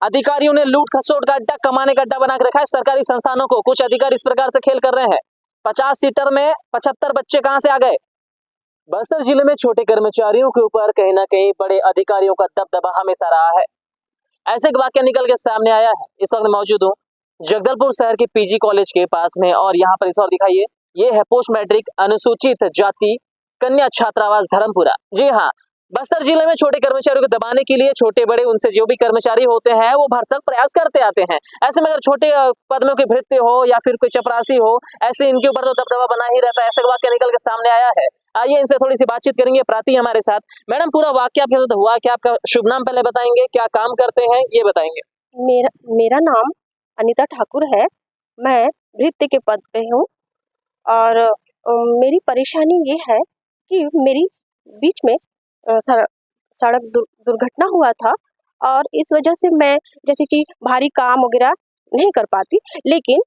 अधिकारियों ने लूट खसोट का अड्डा, कमाने का अड्डा बना के रखा है सरकारी संस्थानों को। कुछ अधिकारी इस प्रकार से खेल कर रहे हैं। 50 सीटर में 75 बच्चे कहां से आ गए? बस्तर जिले में छोटे कर्मचारियों के ऊपर कहीं ना कहीं बड़े अधिकारियों का दबदबा हमेशा रहा है। ऐसे एक वाक्य निकल के सामने आया है। इस वक्त मौजूद हूँ जगदलपुर शहर के पीजी कॉलेज के पास में, और यहाँ पर इस और दिखाइए, ये है पोस्ट मैट्रिक अनुसूचित जाति कन्या छात्रावास धर्मपुरा। जी हाँ, बस्तर जिले में छोटे कर्मचारियों को दबाने के लिए छोटे बड़े उनसे जो भी कर्मचारी होते हैं वो भरसक प्रयास करते आते हैं। ऐसे में अगर छोटे पद में कोई भृत्य हो या फिर कोई चपरासी हो, ऐसे इनके ऊपर तो दबदबा बना ही रहता है। ऐसा वाक्य निकल के सामने आया है। आइए इनसे थोड़ी सी बातचीत करेंगे। प्राती हमारे साथ। मैडम, पूरा वाक्य आपके साथ हुआ क्या? आपका शुभ नाम पहले बताएंगे, क्या काम करते हैं ये बताएंगे। मेरा नाम अनीता ठाकुर है। मैं भृत्य के पद पे हूँ और मेरी परेशानी ये है कि मेरी बीच में सड़क दुर्घटना हुआ था और इस वजह से मैं जैसे कि भारी काम वगैरह नहीं कर पाती, लेकिन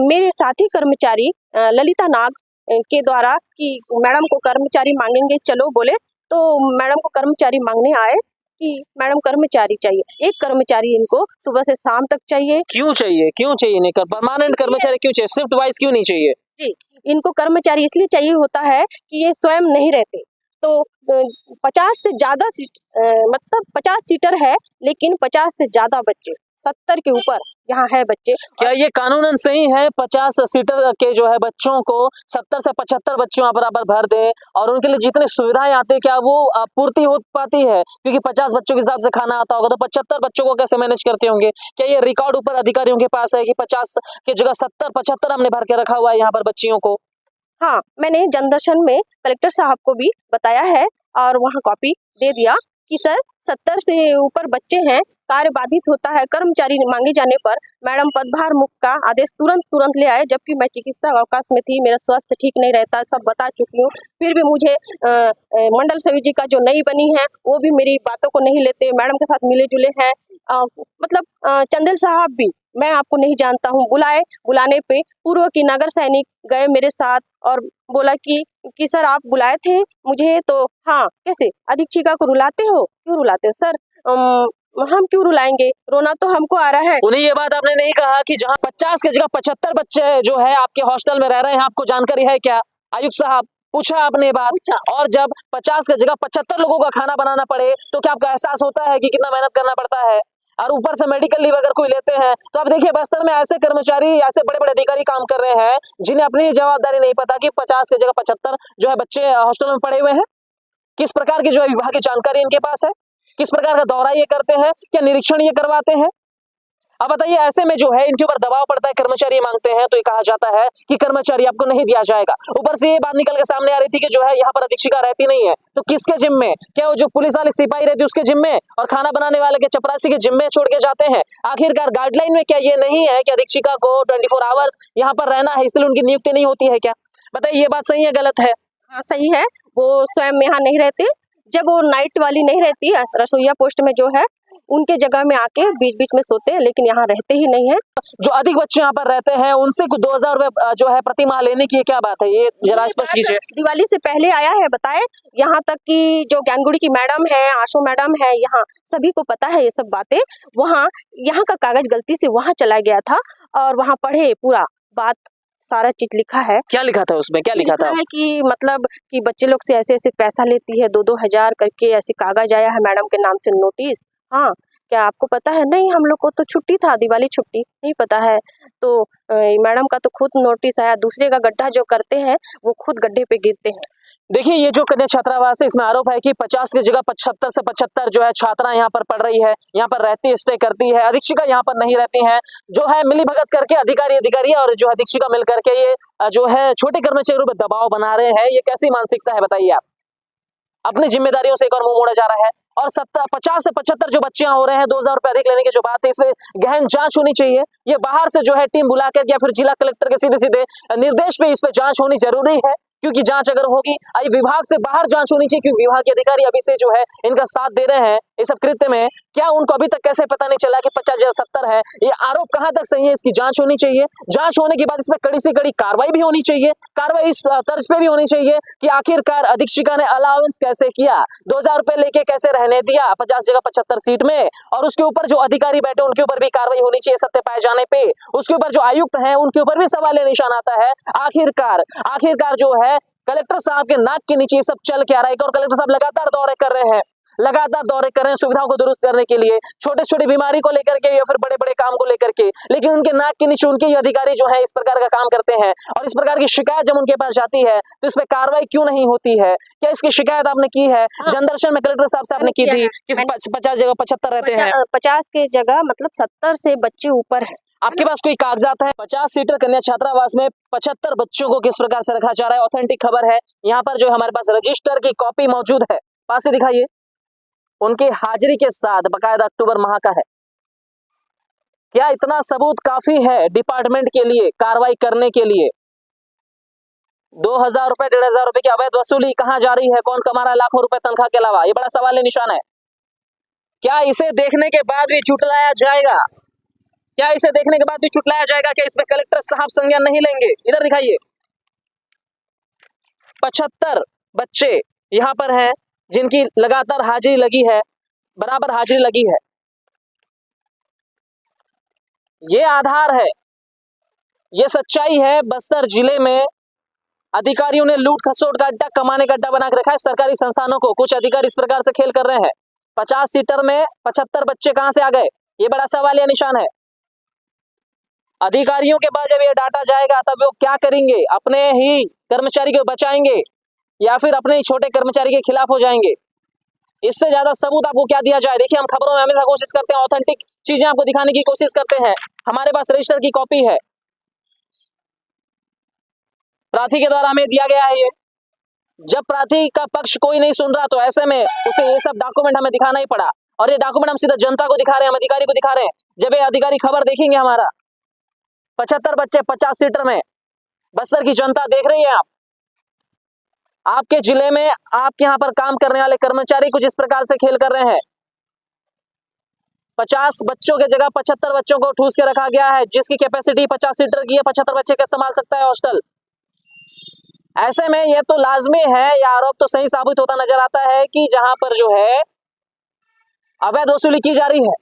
मेरे साथी कर्मचारी ललिता नाग के द्वारा कि मैडम को कर्मचारी मांगेंगे चलो बोले, तो मैडम को कर्मचारी मांगने आए कि मैडम कर्मचारी चाहिए। एक कर्मचारी इनको सुबह से शाम तक चाहिए। क्यों चाहिए? नहीं कर परमानेंट कर्मचारी क्यों चाहिए? शिफ्ट वाइज क्यों नहीं चाहिए? जी, इनको कर्मचारी इसलिए चाहिए होता है कि ये स्वयं नहीं रहते। तो 50 से ज्यादा सीट मतलब 50 सीटर है, लेकिन 50 से ज्यादा बच्चे, 70 के ऊपर यहाँ है बच्चे। क्या ये कानूनन सही है 50 सीटर के जो है बच्चों को 70 से 75 बच्चों यहाँ बराबर भर दें और उनके लिए जितनी सुविधाएं आती है क्या वो पूर्ति हो पाती है? क्योंकि 50 बच्चों के हिसाब से खाना आता होगा तो 75 बच्चों को कैसे मैनेज करते होंगे? क्या ये रिकॉर्ड ऊपर अधिकारियों के पास है कि 50 की जगह 70-75 हमने भर के रखा हुआ है यहाँ पर बच्चियों को? हाँ, मैंने जनदर्शन में कलेक्टर साहब को भी बताया है और वहाँ कॉपी दे दिया कि सर 70 से ऊपर बच्चे हैं, कार्य बाधित होता है। कर्मचारी मांगे जाने पर मैडम पदभार मुक्त का आदेश तुरंत ले आए, जबकि मैं चिकित्सा अवकाश में थी, मेरा स्वास्थ्य ठीक नहीं रहता, सब बता चुकी हूँ। फिर भी मुझे मंडल सभी जी का जो नई बनी है वो भी मेरी बातों को नहीं लेते, मैडम के साथ मिले जुले हैं। मतलब चंदेल साहब भी, मैं आपको नहीं जानता हूँ, बुलाने पे पूर्व की नगर सैनिक गए मेरे साथ और बोला कि सर आप बुलाए थे मुझे, तो हाँ कैसे अधीक्षिका को रुलाते हो? क्यों रुलाते हो सर? हम क्यों रुलाएंगे, रोना तो हमको आ रहा है। उन्हें ये बात आपने नहीं कहा कि जहाँ 50 की जगह 75 बच्चे जो है आपके हॉस्टल में रह रहे हैं, आपको जानकारी है क्या? आयुक्त साहब, पूछा आपने बात? और जब 50 की जगह 75 लोगों का खाना बनाना पड़े तो क्या आपको एहसास होता है कि कितना मेहनत करना पड़ता है? और ऊपर से मेडिकल लीव अगर कोई लेते हैं तो आप देखिए बस्तर में ऐसे कर्मचारी, ऐसे बड़े बड़े अधिकारी काम कर रहे हैं जिन्हें अपनी जवाबदारी नहीं पता कि 50 की जगह 75 जो है बच्चे हॉस्टल में पड़े हुए हैं। किस प्रकार की जो है विभाग की जानकारी इनके पास है? किस प्रकार का दौरा ये करते हैं? क्या निरीक्षण ये करवाते हैं? अब बताइए, ऐसे में जो है इनके ऊपर दबाव पड़ता है, कर्मचारी मांगते हैं तो ये कहा जाता है कि कर्मचारी आपको नहीं दिया जाएगा। ऊपर से ये बात निकल के सामने आ रही थी कि जो है यहाँ पर अधीक्षिका रहती नहीं है, तो किसके जिम्मे? क्या वो जो पुलिस वाले सिपाही रहती है उसके जिम्मे और खाना बनाने वाले के चपरासी के जिम्मे छोड़ के जाते हैं? आखिरकार गाइडलाइन में क्या ये नहीं है कि अधीक्षिका को 24 आवर्स यहाँ पर रहना है, इसलिए उनकी नियुक्ति नहीं होती है क्या? बताइए, ये बात सही है गलत है? हाँ सही है, वो स्वयं यहाँ नहीं रहते। जब वो नाइट वाली नहीं रहती, रसोईया पोस्ट में जो है उनके जगह में आके बीच बीच में सोते हैं, लेकिन यहाँ रहते ही नहीं है। जो अधिक बच्चे यहाँ पर रहते हैं उनसे कुछ 2000 रुपए जो है प्रति माह लेने की क्या बात है? ये जरा स्पष्ट कीजिए। दिवाली से पहले आया है, बताए। यहाँ तक कि जो ज्ञानगुड़ी की मैडम है, आशु मैडम है, यहाँ सभी को पता है ये सब बातें। वहाँ यहाँ का कागज गलती से वहाँ चला गया था और वहाँ पढ़े पूरा बात, सारा चीज लिखा है। क्या लिखा था उसमें? क्या लिखा था? है कि मतलब कि बच्चे लोग से ऐसे ऐसे पैसा लेती है, 2-2 हजार करके ऐसे कागज आया है मैडम के नाम से नोटिस। हाँ, क्या आपको पता है? नहीं, हम लोग को तो छुट्टी था, दिवाली छुट्टी, नहीं पता है। तो मैडम का तो खुद नोटिस आया, दूसरे का गड्ढा जो करते हैं वो खुद गड्ढे पे गिरते हैं। देखिए, ये जो कन्या छात्रावास है इसमें आरोप है कि 50 की जगह 75 से 75 जो है छात्रा यहाँ पर पढ़ रही है, यहाँ पर रहती है, स्टे करती है। अधीक्षिका यहाँ पर नहीं रहती है, जो है मिली भगत करके अधिकारी और जो अधीक्षिका मिल करके ये जो है छोटे कर्मचारियों पर दबाव बना रहे हैं। ये कैसी मानसिकता है बताइए आप? अपनी जिम्मेदारियों से एक और मुंह मोड़ा जा रहा है। और 50 से 75 जो बच्चे हो रहे हैं, 2000 रुपए अधिक लेने की जो बात है, इसमें गहन जांच होनी चाहिए। ये बाहर से जो है टीम बुलाकर या फिर जिला कलेक्टर के सीधे सीधे निर्देश पे इस पे जांच होनी जरूरी है, क्योंकि जांच अगर होगी, विभाग से बाहर जांच होनी चाहिए, क्योंकि विभाग के अधिकारी अभी से जो है इनका साथ दे रहे हैं इस सब कृत्य में, क्या उनको अभी तक कैसे पता नहीं चला कि 50 जगह 70 है? ये आरोप कहां तक सही है? इसकी जांच होनी चाहिए। जांच होने के बाद इसमें कड़ी से कड़ी कार्रवाई भी होनी चाहिए। कार्रवाई इस तर्ज पे भी होनी चाहिए कि आखिरकार अधीक्षिका ने अलाउंस कैसे किया, 2000 रुपए लेके कैसे रहने दिया 50 जगह 75 सीट में, और उसके ऊपर जो अधिकारी बैठे उनके ऊपर भी कार्रवाई होनी चाहिए सत्य पाए जाने पे। उसके ऊपर जो आयुक्त हैं उनके ऊपर भी सवाल निशान आता है। आखिरकार जो है कलेक्टर साहब के नाक के नीचे सब चल क्या रहा है? और कलेक्टर साहब लगातार दौरे कर रहे हैं, सुविधाओं को दुरुस्त करने के लिए, छोटे छोटे बीमारी को लेकर के या फिर बड़े बड़े काम को लेकर के, लेकिन उनके नाक के नीचे उनके ही अधिकारी जो है इस प्रकार का काम करते हैं। और इस प्रकार की शिकायत जब उनके पास जाती है तो इस पर कार्रवाई क्यों नहीं होती है? क्या इसकी शिकायत आपने की है? जनदर्शन में कलेक्टर साहब से आपने की थी कि 50 जगह 75 रहते हैं, 50 के जगह मतलब 70 से बच्चे ऊपर है। आपके पास कोई कागजात है? 50 सीटर कन्या छात्रावास में 75 बच्चों को किस प्रकार से रखा जा रहा है? ऑथेंटिक खबर है। यहाँ पर जो हमारे पास रजिस्टर की कॉपी मौजूद है, पास से दिखाइए, उनकी हाजिरी के साथ बकायदा अक्टूबर माह का है। क्या इतना सबूत काफी है डिपार्टमेंट के लिए कार्रवाई करने के लिए? 2000 रुपए 1500 रुपए की अवैध वसूली कहां जा रही है? कौन कमा रहा है लाखों रुपए तनख्वाह के अलावा? ये बड़ा सवाल निशान है। क्या इसे देखने के बाद भी झुटलाया जाएगा? क्या इसे देखने के बाद भी झुटलाया जाएगा? क्या इसमें कलेक्टर साहब संज्ञान नहीं लेंगे? इधर दिखाइए, 75 बच्चे यहां पर हैं जिनकी लगातार हाजिरी लगी है, बराबर हाजिरी लगी है। ये आधार है, ये सच्चाई है। बस्तर जिले में अधिकारियों ने लूट खसोट का अड्डा, कमाने का अड्डा बना के रखा है सरकारी संस्थानों को। कुछ अधिकारी इस प्रकार से खेल कर रहे हैं। 50 सीटर में 75 बच्चे कहां से आ गए? ये बड़ा सवाल या निशान है। अधिकारियों के पास जब ये डाटा जाएगा तब वो क्या करेंगे? अपने ही कर्मचारी को बचाएंगे या फिर अपने ही छोटे कर्मचारी के खिलाफ हो जाएंगे? इससे ज्यादा सबूत आपको क्या दिया जाए? देखिए, हम खबरों में हमेशा कोशिश करते हैं, ऑथेंटिक चीजें आपको दिखाने की कोशिश करते हैं। हमारे पास रजिस्टर की कॉपी है, प्रार्थी के द्वारा हमें दिया गया है। ये जब प्रार्थी का पक्ष कोई नहीं सुन रहा तो ऐसे में उसे ये सब डॉक्यूमेंट हमें दिखाना ही पड़ा, और ये डॉक्यूमेंट हम सीधा जनता को दिखा रहे हैं, हम अधिकारी को दिखा रहे हैं। जब ये अधिकारी खबर देखेंगे हमारा 75 बच्चे 50 सीटर में, बस्तर की जनता देख रही है। आपके जिले में आपके यहाँ पर काम करने वाले कर्मचारी कुछ इस प्रकार से खेल कर रहे हैं। 50 बच्चों के जगह 75 बच्चों को ठूस के रखा गया है, जिसकी कैपेसिटी 50 सीटर की है। 75 बच्चे कैसे संभाल सकता है हॉस्टल? ऐसे में यह तो लाजमी है, यह आरोप तो सही साबित होता नजर आता है कि जहां पर जो है अवैध वसूली की जा रही है।